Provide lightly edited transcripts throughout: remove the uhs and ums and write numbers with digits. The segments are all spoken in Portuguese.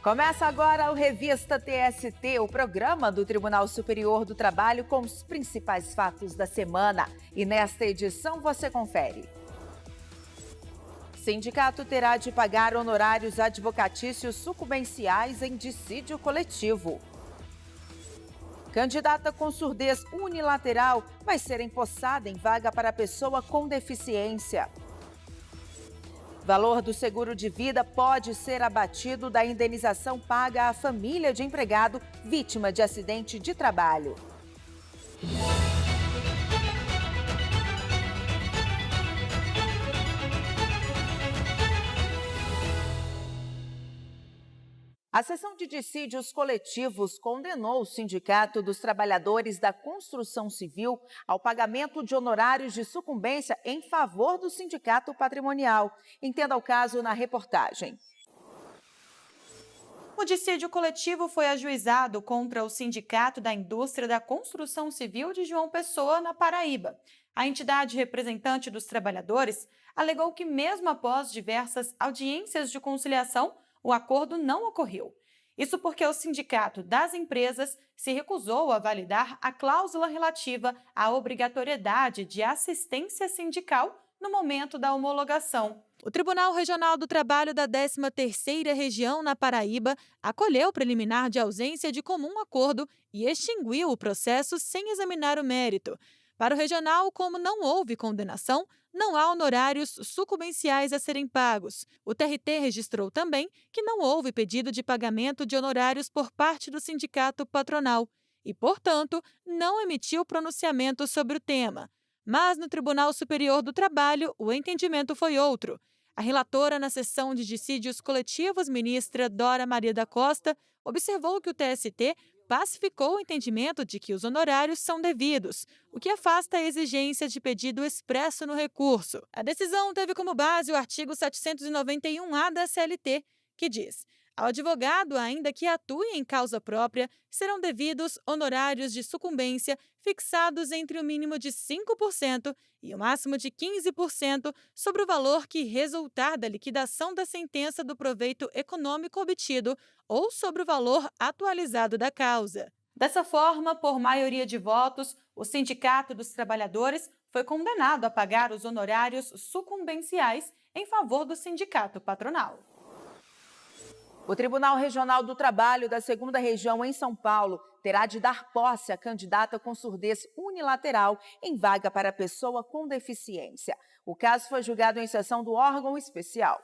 Começa agora o Revista TST, o programa do Tribunal Superior do Trabalho com os principais fatos da semana. E nesta edição você confere. Sindicato terá de pagar honorários advocatícios sucumbenciais em dissídio coletivo. Candidata com surdez unilateral vai ser empossada em vaga para pessoa com deficiência. Valor do seguro de vida pode ser abatido da indenização paga à família de empregado vítima de acidente de trabalho. A seção de dissídios coletivos condenou o Sindicato dos Trabalhadores da Construção Civil ao pagamento de honorários de sucumbência em favor do sindicato patrimonial. Entenda o caso na reportagem. O dissídio coletivo foi ajuizado contra o Sindicato da Indústria da Construção Civil de João Pessoa, na Paraíba. A entidade representante dos trabalhadores alegou que, mesmo após diversas audiências de conciliação, o acordo não ocorreu. Isso porque o Sindicato das Empresas se recusou a validar a cláusula relativa à obrigatoriedade de assistência sindical no momento da homologação. O Tribunal Regional do Trabalho da 13ª Região, na Paraíba, acolheu o preliminar de ausência de comum acordo e extinguiu o processo sem examinar o mérito. Para o regional, como não houve condenação, não há honorários sucumbenciais a serem pagos. O TRT registrou também que não houve pedido de pagamento de honorários por parte do sindicato patronal e, portanto, não emitiu pronunciamento sobre o tema. Mas no Tribunal Superior do Trabalho, o entendimento foi outro. A relatora na sessão de dissídios coletivos, ministra Dora Maria da Costa, observou que o TST pacificou o entendimento de que os honorários são devidos, o que afasta a exigência de pedido expresso no recurso. A decisão teve como base o artigo 791-A da CLT, que diz: ao advogado, ainda que atue em causa própria, serão devidos honorários de sucumbência fixados entre o mínimo de 5% e o máximo de 15% sobre o valor que resultar da liquidação da sentença do proveito econômico obtido ou sobre o valor atualizado da causa. Dessa forma, por maioria de votos, o Sindicato dos Trabalhadores foi condenado a pagar os honorários sucumbenciais em favor do sindicato patronal. O Tribunal Regional do Trabalho da 2ª Região em São Paulo terá de dar posse à candidata com surdez unilateral em vaga para pessoa com deficiência. O caso foi julgado em sessão do órgão especial.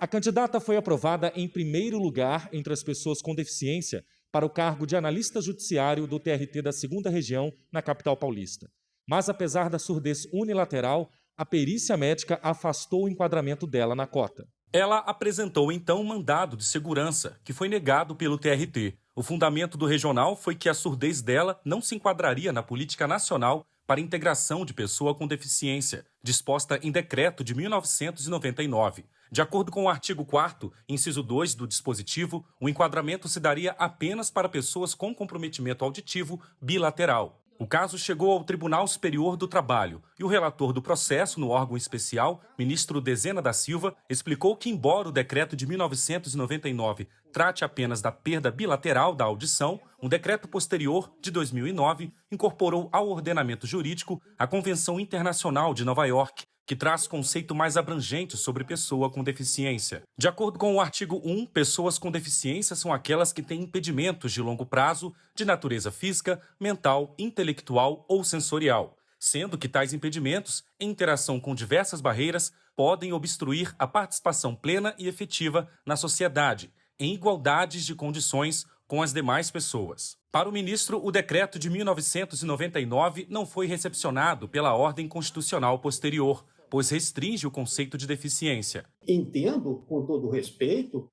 A candidata foi aprovada em primeiro lugar entre as pessoas com deficiência para o cargo de analista judiciário do TRT da 2ª Região na capital paulista. Mas, apesar da surdez unilateral, a perícia médica afastou o enquadramento dela na cota. Ela apresentou então um mandado de segurança, que foi negado pelo TRT. O fundamento do regional foi que a surdez dela não se enquadraria na política nacional para a integração de pessoa com deficiência, disposta em decreto de 1999. De acordo com o artigo 4º, inciso 2 do dispositivo, o enquadramento se daria apenas para pessoas com comprometimento auditivo bilateral. O caso chegou ao Tribunal Superior do Trabalho e o relator do processo no órgão especial, ministro Dezena da Silva, explicou que, embora o decreto de 1999 trate apenas da perda bilateral da audição, um decreto posterior, de 2009, incorporou ao ordenamento jurídico a Convenção Internacional de Nova York, que traz conceito mais abrangente sobre pessoa com deficiência. De acordo com o artigo 1, pessoas com deficiência são aquelas que têm impedimentos de longo prazo de natureza física, mental, intelectual ou sensorial, sendo que tais impedimentos, em interação com diversas barreiras, podem obstruir a participação plena e efetiva na sociedade, em igualdades de condições com as demais pessoas. Para o ministro, o decreto de 1999 não foi recepcionado pela ordem constitucional posterior, pois restringe o conceito de deficiência. Entendo, com todo respeito,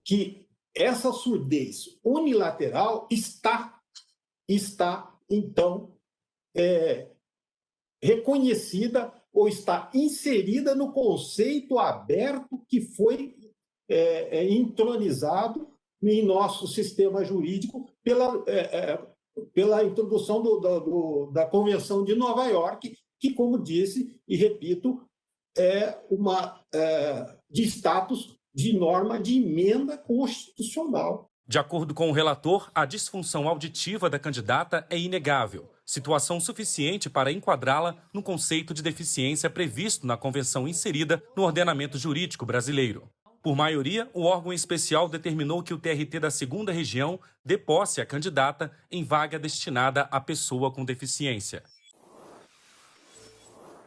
que essa surdez unilateral está então, reconhecida ou está inserida no conceito aberto que foi entronizado em nosso sistema jurídico pela introdução da Convenção de Nova York, que, como disse e repito, é uma de status de norma de emenda constitucional. De acordo com o relator, a disfunção auditiva da candidata é inegável, situação suficiente para enquadrá-la no conceito de deficiência previsto na convenção inserida no ordenamento jurídico brasileiro. Por maioria, o órgão especial determinou que o TRT da 2ª Região dê posse à candidata em vaga destinada à pessoa com deficiência.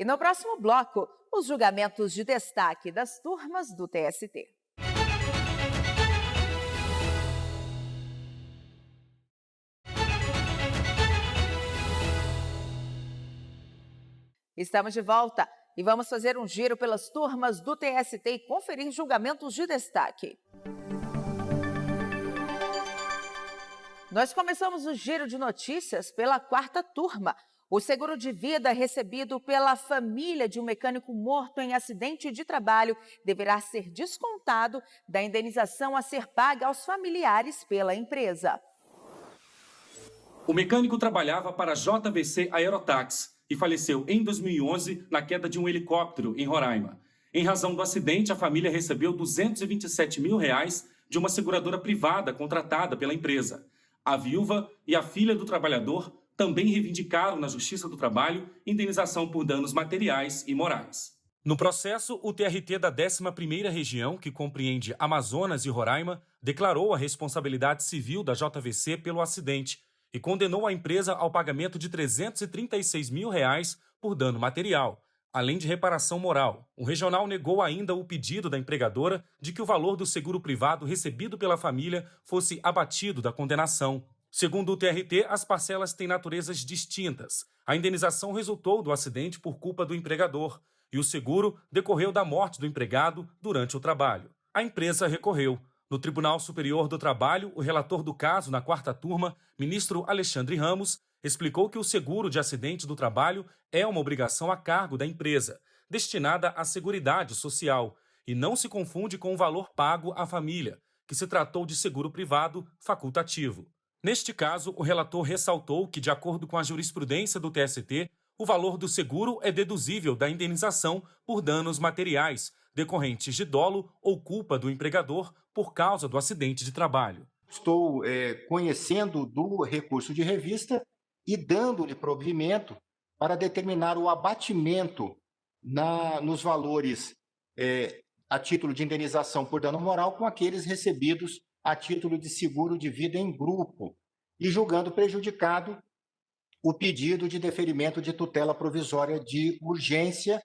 E no próximo bloco, os julgamentos de destaque das turmas do TST. Estamos de volta e vamos fazer um giro pelas turmas do TST e conferir julgamentos de destaque. Nós começamos o giro de notícias pela 4ª turma. O seguro de vida recebido pela família de um mecânico morto em acidente de trabalho deverá ser descontado da indenização a ser paga aos familiares pela empresa. O mecânico trabalhava para a JVC Aerotax e faleceu em 2011 na queda de um helicóptero em Roraima. Em razão do acidente, a família recebeu R$ 227 mil de uma seguradora privada contratada pela empresa. A viúva e a filha do trabalhador também reivindicaram na Justiça do Trabalho indenização por danos materiais e morais. No processo, o TRT da 11ª Região, que compreende Amazonas e Roraima, declarou a responsabilidade civil da JVC pelo acidente e condenou a empresa ao pagamento de R$ 336 mil por dano material, além de reparação moral. O regional negou ainda o pedido da empregadora de que o valor do seguro privado recebido pela família fosse abatido da condenação. Segundo o TRT, as parcelas têm naturezas distintas. A indenização resultou do acidente por culpa do empregador e o seguro decorreu da morte do empregado durante o trabalho. A empresa recorreu. No Tribunal Superior do Trabalho, o relator do caso na 4ª turma, ministro Alexandre Ramos, explicou que o seguro de acidente do trabalho é uma obrigação a cargo da empresa, destinada à Seguridade Social, e não se confunde com o valor pago à família, que se tratou de seguro privado facultativo. Neste caso, o relator ressaltou que, de acordo com a jurisprudência do TST, o valor do seguro é deduzível da indenização por danos materiais, decorrentes de dolo ou culpa do empregador por causa do acidente de trabalho. Estou conhecendo do recurso de revista e dando-lhe provimento para determinar o abatimento nos valores a título de indenização por dano moral com aqueles recebidos a título de seguro de vida em grupo e julgando prejudicado o pedido de deferimento de tutela provisória de urgência,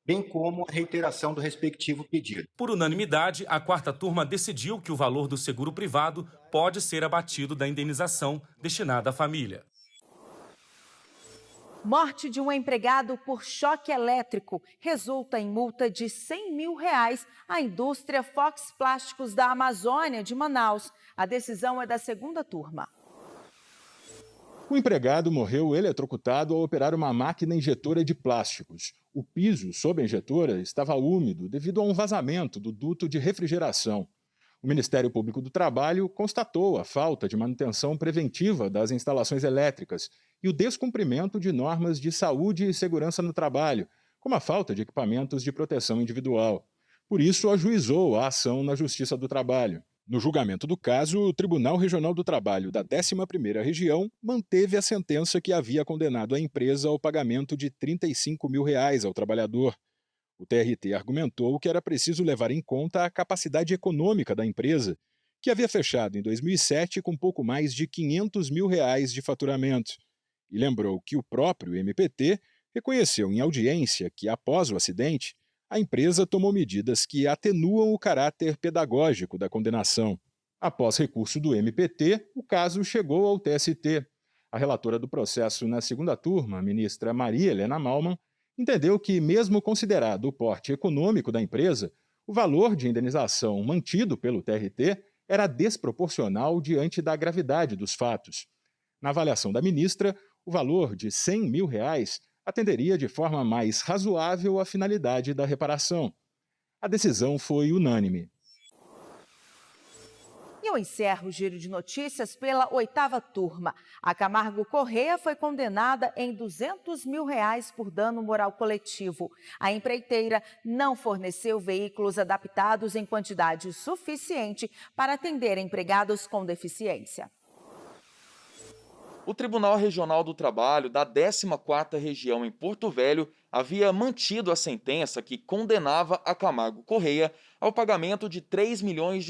bem como a reiteração do respectivo pedido. Por unanimidade, a 4ª turma decidiu que o valor do seguro privado pode ser abatido da indenização destinada à família. Morte de um empregado por choque elétrico resulta em multa de R$ 100 mil à indústria Fox Plásticos da Amazônia de Manaus. A decisão é da 2ª turma. O empregado morreu eletrocutado ao operar uma máquina injetora de plásticos. O piso sob a injetora estava úmido devido a um vazamento do duto de refrigeração. O Ministério Público do Trabalho constatou a falta de manutenção preventiva das instalações elétricas e o descumprimento de normas de saúde e segurança no trabalho, como a falta de equipamentos de proteção individual. Por isso, ajuizou a ação na Justiça do Trabalho. No julgamento do caso, o Tribunal Regional do Trabalho da 11ª Região manteve a sentença que havia condenado a empresa ao pagamento de R$ 35 mil ao trabalhador. O TRT argumentou que era preciso levar em conta a capacidade econômica da empresa, que havia fechado em 2007 com pouco mais de R$ 500 mil de faturamento. E lembrou que o próprio MPT reconheceu em audiência que, após o acidente, a empresa tomou medidas que atenuam o caráter pedagógico da condenação. Após recurso do MPT, o caso chegou ao TST. A relatora do processo na 2ª turma, a ministra Maria Helena Malman, entendeu que, mesmo considerado o porte econômico da empresa, o valor de indenização mantido pelo TRT era desproporcional diante da gravidade dos fatos. Na avaliação da ministra, o valor de R$ 100 mil atenderia de forma mais razoável à finalidade da reparação. A decisão foi unânime. E E eu encerro o giro de notícias pela 8ª turma. A Camargo Corrêa foi condenada em R$200 mil por dano moral coletivo. A empreiteira não forneceu veículos adaptados em quantidade suficiente para atender empregados com deficiência. O Tribunal Regional do Trabalho da 14ª Região em Porto Velho havia mantido a sentença que condenava a Camargo Corrêa ao pagamento de R$3 milhões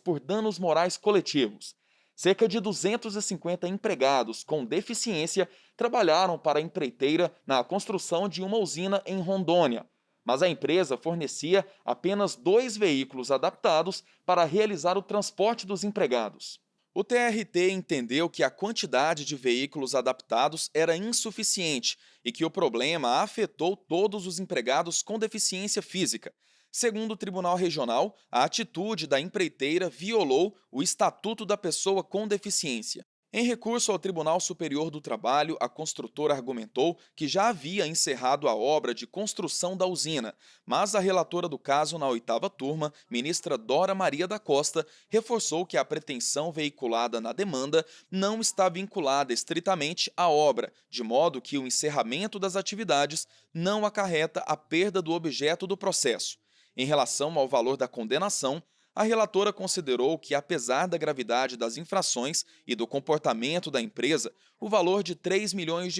por danos morais coletivos. Cerca de 250 empregados com deficiência trabalharam para a empreiteira na construção de uma usina em Rondônia, mas a empresa fornecia apenas 2 veículos adaptados para realizar o transporte dos empregados. O TRT entendeu que a quantidade de veículos adaptados era insuficiente e que o problema afetou todos os empregados com deficiência física. Segundo o Tribunal Regional, a atitude da empreiteira violou o Estatuto da Pessoa com Deficiência. Em recurso ao Tribunal Superior do Trabalho, a construtora argumentou que já havia encerrado a obra de construção da usina, mas a relatora do caso na 8ª turma, ministra Dora Maria da Costa, reforçou que a pretensão veiculada na demanda não está vinculada estritamente à obra, de modo que o encerramento das atividades não acarreta a perda do objeto do processo. Em relação ao valor da condenação, a relatora considerou que, apesar da gravidade das infrações e do comportamento da empresa, o valor de R$3 milhões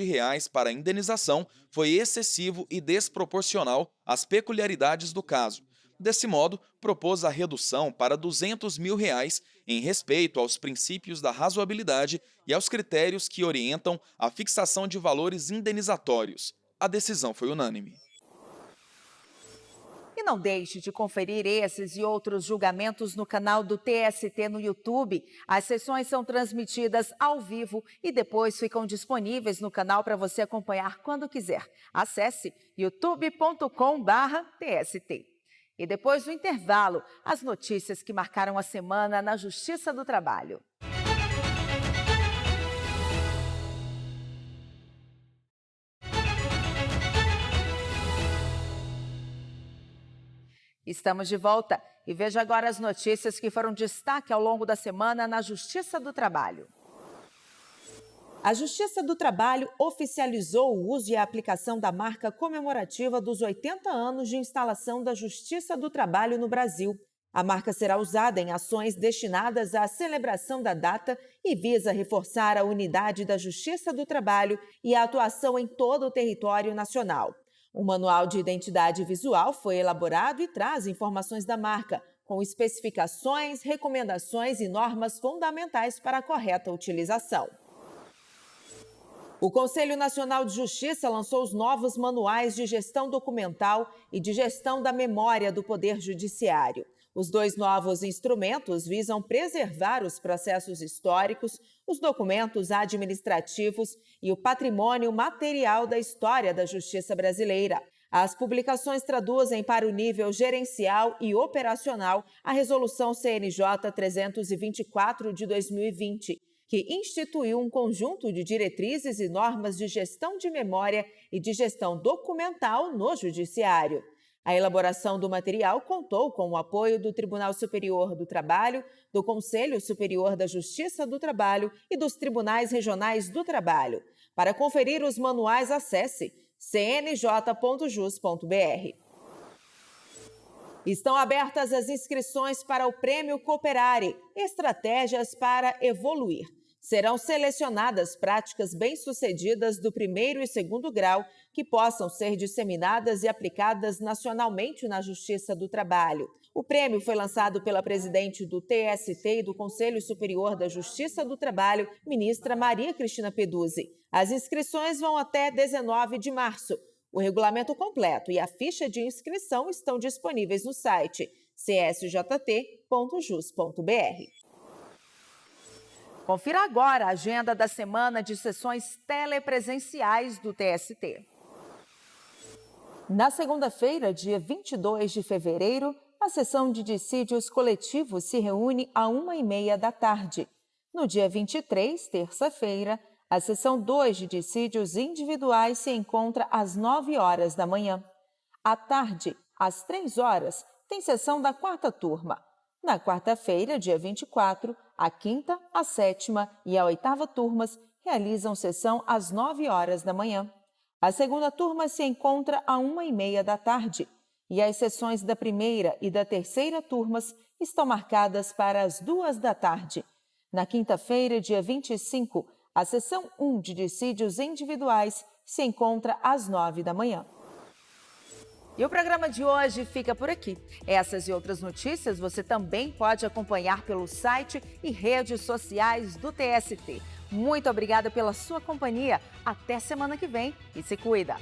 para a indenização foi excessivo e desproporcional às peculiaridades do caso. Desse modo, propôs a redução para R$200 mil em respeito aos princípios da razoabilidade e aos critérios que orientam a fixação de valores indenizatórios. A decisão foi unânime. E não deixe de conferir esses e outros julgamentos no canal do TST no YouTube. As sessões são transmitidas ao vivo e depois ficam disponíveis no canal para você acompanhar quando quiser. Acesse youtube.com/TST. E depois do intervalo, as notícias que marcaram a semana na Justiça do Trabalho. Estamos de volta e veja agora as notícias que foram destaque ao longo da semana na Justiça do Trabalho. A Justiça do Trabalho oficializou o uso e a aplicação da marca comemorativa dos 80 anos de instalação da Justiça do Trabalho no Brasil. A marca será usada em ações destinadas à celebração da data e visa reforçar a unidade da Justiça do Trabalho e a atuação em todo o território nacional. Um manual de identidade visual foi elaborado e traz informações da marca, com especificações, recomendações e normas fundamentais para a correta utilização. O Conselho Nacional de Justiça lançou os novos manuais de gestão documental e de gestão da memória do Poder Judiciário. Os 2 novos instrumentos visam preservar os processos históricos, os documentos administrativos e o patrimônio material da história da justiça brasileira. As publicações traduzem para o nível gerencial e operacional a Resolução CNJ 324 de 2020, que instituiu um conjunto de diretrizes e normas de gestão de memória e de gestão documental no Judiciário. A elaboração do material contou com o apoio do Tribunal Superior do Trabalho, do Conselho Superior da Justiça do Trabalho e dos Tribunais Regionais do Trabalho. Para conferir os manuais, acesse cnj.jus.br. Estão abertas as inscrições para o Prêmio Cooperare, Estratégias para Evoluir. Serão selecionadas práticas bem-sucedidas do 1º e 2º grau que possam ser disseminadas e aplicadas nacionalmente na Justiça do Trabalho. O prêmio foi lançado pela presidente do TST e do Conselho Superior da Justiça do Trabalho, ministra Maria Cristina Peduzzi. As inscrições vão até 19 de março. O regulamento completo e a ficha de inscrição estão disponíveis no site csjt.jus.br. Confira agora a agenda da semana de sessões telepresenciais do TST. Na segunda-feira, dia 22 de fevereiro, a sessão de dissídios coletivos se reúne às 13h30 da tarde. No dia 23, terça-feira, a sessão 2 de dissídios individuais se encontra às 9 horas da manhã. À tarde, às 3 horas, tem sessão da 4ª turma. Na quarta-feira, dia 24, a quinta, a sétima e a oitava turmas realizam sessão às 9 horas da manhã. A segunda turma se encontra às 1h30 da tarde e as sessões da primeira e da terceira turmas estão marcadas para as 2 da tarde. Na quinta-feira, dia 25, a sessão 1 de dissídios individuais se encontra às 9 da manhã. E o programa de hoje fica por aqui. Essas e outras notícias você também pode acompanhar pelo site e redes sociais do TST. Muito obrigada pela sua companhia. Até semana que vem e se cuida!